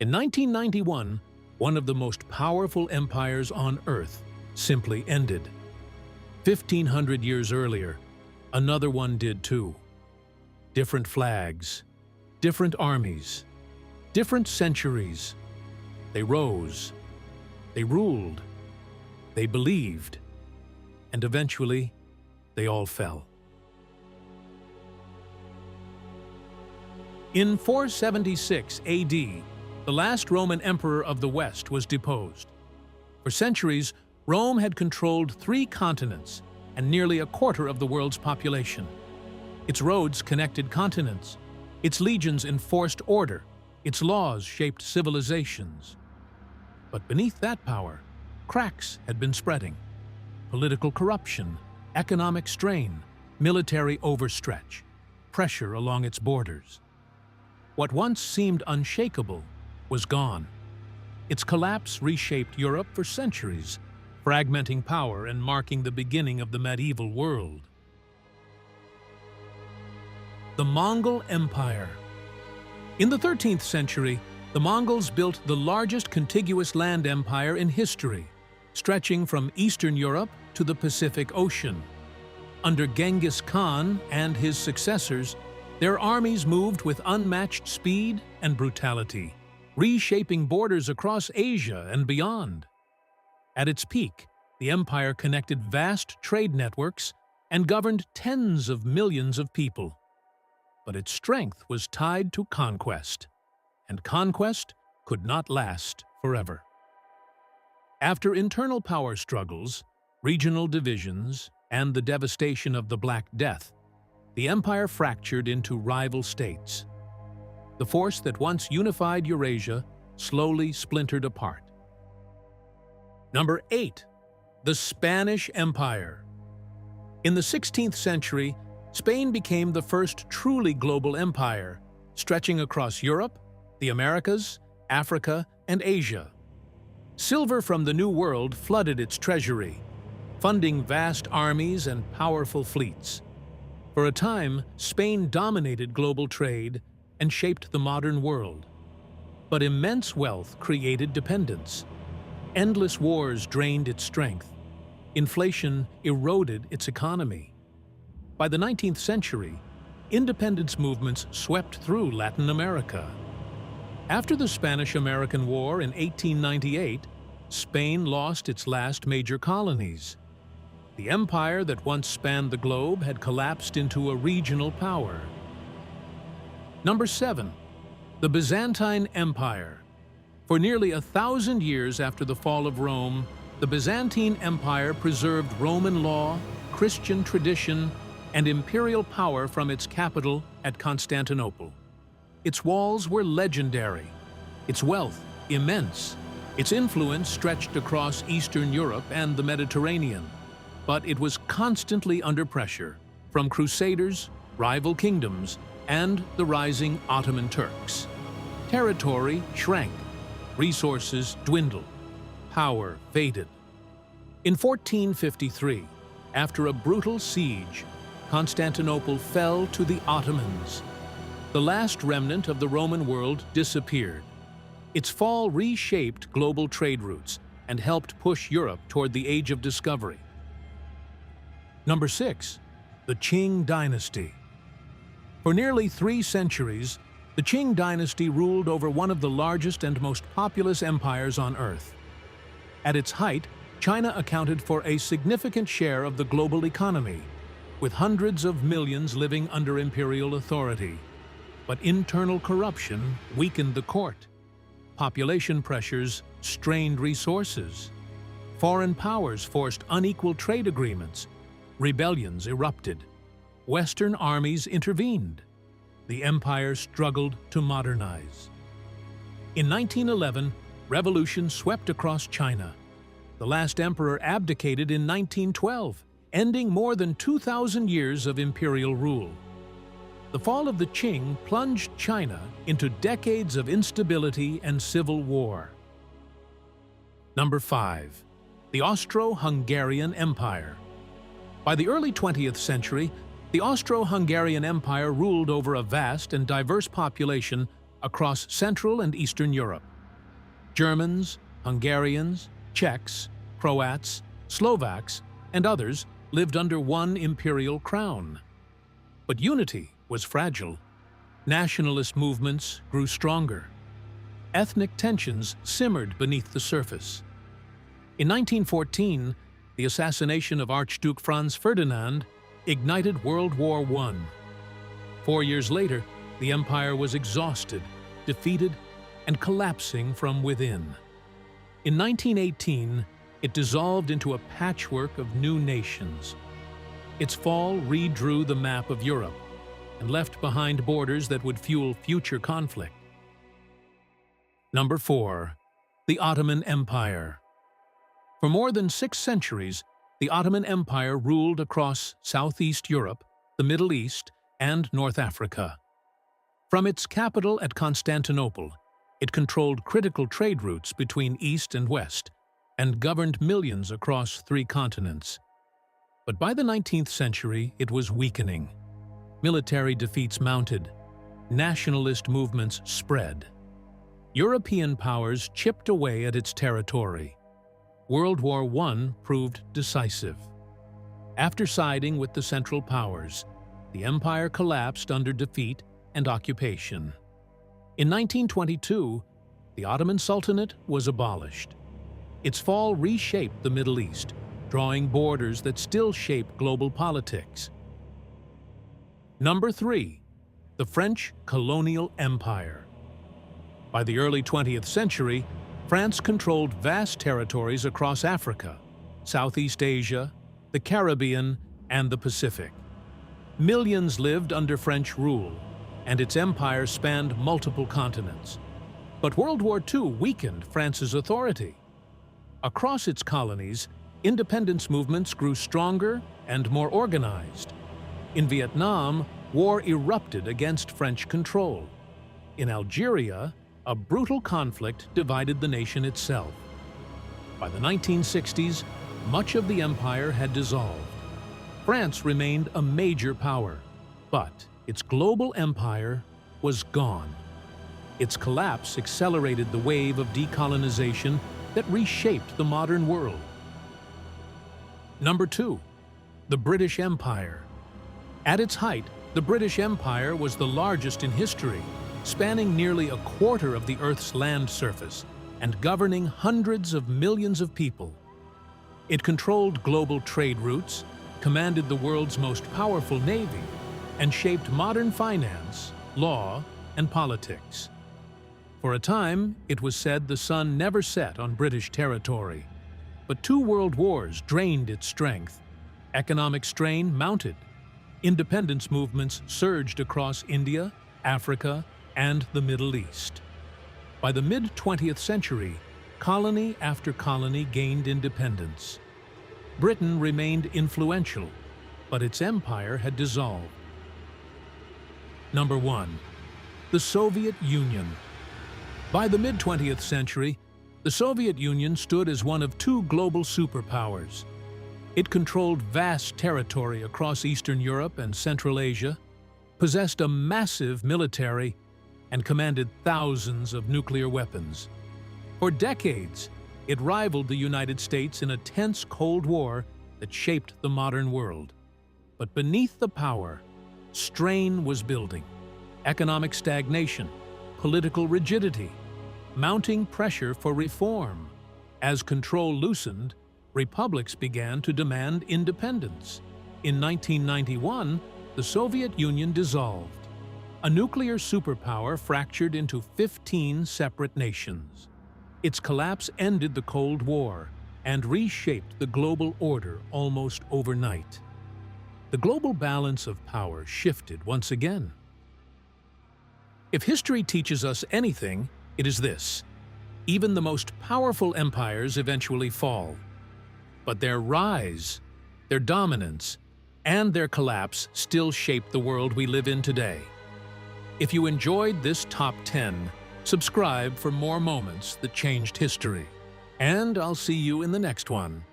In 1991, one of the most powerful empires on Earth simply ended. 1,500 years earlier, another one did too. Different flags, different armies, different centuries. They rose, they ruled, they believed, and eventually they all fell. In 476 AD, the last Roman emperor of the West was deposed. For centuries, Rome had controlled 3 continents and nearly a quarter of the world's population. Its roads connected continents, its legions enforced order, its laws shaped civilizations. But beneath that power, cracks had been spreading. Political corruption, economic strain, military overstretch, pressure along its borders. What once seemed unshakable was gone. Its collapse reshaped Europe for centuries, fragmenting power and marking the beginning of the medieval world. The Mongol Empire. In the 13th century, the Mongols built the largest contiguous land empire in history, stretching from Eastern Europe to the Pacific Ocean. Under Genghis Khan and his successors, their armies moved with unmatched speed and brutality, reshaping borders across Asia and beyond. At its peak, the empire connected vast trade networks and governed tens of millions of people. But its strength was tied to conquest, and conquest could not last forever. After internal power struggles, regional divisions, and the devastation of the Black Death, the empire fractured into rival states. The force that once unified Eurasia slowly splintered apart. Number 8. The Spanish Empire. In the 16th century, Spain became the first truly global empire, stretching across Europe, the Americas, Africa, and Asia. Silver from the New World flooded its treasury, funding vast armies and powerful fleets. For a time, Spain dominated global trade and shaped the modern world. But immense wealth created dependence. Endless wars drained its strength. Inflation eroded its economy. By the 19th century, independence movements swept through Latin America. After the Spanish-American War in 1898, Spain lost its last major colonies. The empire that once spanned the globe had collapsed into a regional power. Number 7. The Byzantine Empire. For nearly 1,000 years after the fall of Rome, the Byzantine Empire preserved Roman law, Christian tradition, and imperial power from its capital at Constantinople. Its walls were legendary, its wealth immense, its influence stretched across Eastern Europe and the Mediterranean. But it was constantly under pressure from crusaders, rival kingdoms, and the rising Ottoman Turks. Territory shrank, resources dwindled, power faded. In 1453, after a brutal siege, Constantinople fell to the Ottomans. The last remnant of the Roman world disappeared. Its fall reshaped global trade routes and helped push Europe toward the Age of Discovery. Number 6. The Qing Dynasty. For nearly 3 centuries, the Qing Dynasty ruled over one of the largest and most populous empires on Earth. At its height, China accounted for a significant share of the global economy, with hundreds of millions living under imperial authority. But internal corruption weakened the court. Population pressures strained resources. Foreign powers forced unequal trade agreements. Rebellions erupted. Western armies intervened. The empire struggled to modernize. In 1911, revolution swept across China. The last emperor abdicated in 1912, ending more than 2,000 years of imperial rule. The fall of the Qing plunged China into decades of instability and civil war. Number 5. The Austro-Hungarian Empire. By the early 20th century, the Austro-Hungarian Empire ruled over a vast and diverse population across Central and Eastern Europe. Germans, Hungarians, Czechs, Croats, Slovaks, and others lived under one imperial crown. But unity was fragile. Nationalist movements grew stronger. Ethnic tensions simmered beneath the surface. In 1914, the assassination of Archduke Franz Ferdinand ignited World War I. 4 years later, the empire was exhausted, defeated, and collapsing from within. In 1918, it dissolved into a patchwork of new nations. Its fall redrew the map of Europe and left behind borders that would fuel future conflict. Number 4. The Ottoman Empire. For more than 6 centuries, the Ottoman Empire ruled across Southeast Europe, the Middle East, and North Africa. From its capital at Constantinople, it controlled critical trade routes between East and West and governed millions across 3 continents. But by the 19th century, it was weakening. Military defeats mounted. Nationalist movements spread. European powers chipped away at its territory. World War I proved decisive. After siding with the Central Powers, the empire collapsed under defeat and occupation. In 1922, the Ottoman Sultanate was abolished. Its fall reshaped the Middle East, drawing borders that still shape global politics. Number 3. The French Colonial Empire. By the early 20th century, France controlled vast territories across Africa, Southeast Asia, the Caribbean, and the Pacific. Millions lived under French rule, and its empire spanned multiple continents. But World War II weakened France's authority. Across its colonies, independence movements grew stronger and more organized. In Vietnam, war erupted against French control. In Algeria, a brutal conflict divided the nation itself. By the 1960s, much of the empire had dissolved. France remained a major power, but its global empire was gone. Its collapse accelerated the wave of decolonization that reshaped the modern world. Number 2. The British Empire. At its height, the British Empire was the largest in history, spanning nearly a quarter of the Earth's land surface and governing hundreds of millions of people. It controlled global trade routes, commanded the world's most powerful navy, and shaped modern finance, law, and politics. For a time, it was said the sun never set on British territory. But 2 world wars drained its strength. Economic strain mounted. Independence movements surged across India, Africa, and the Middle East. By the mid-20th century, colony after colony gained independence. Britain remained influential, but its empire had dissolved. Number 1. The Soviet Union. By the mid-20th century, the Soviet Union stood as one of 2 global superpowers. It controlled vast territory across Eastern Europe and Central Asia, possessed a massive military, and commanded thousands of nuclear weapons. For decades, it rivaled the United States in a tense Cold War that shaped the modern world. But beneath the power, strain was building. Economic stagnation, political rigidity, mounting pressure for reform. As control loosened, republics began to demand independence. In 1991, the Soviet Union dissolved. A nuclear superpower fractured into 15 separate nations. Its collapse ended the Cold War and reshaped the global order almost overnight. The global balance of power shifted once again. If history teaches us anything, it is this: even the most powerful empires eventually fall. But their rise, their dominance, and their collapse still shape the world we live in today. If you enjoyed this Top 10, subscribe for more moments that changed history. And I'll see you in the next one.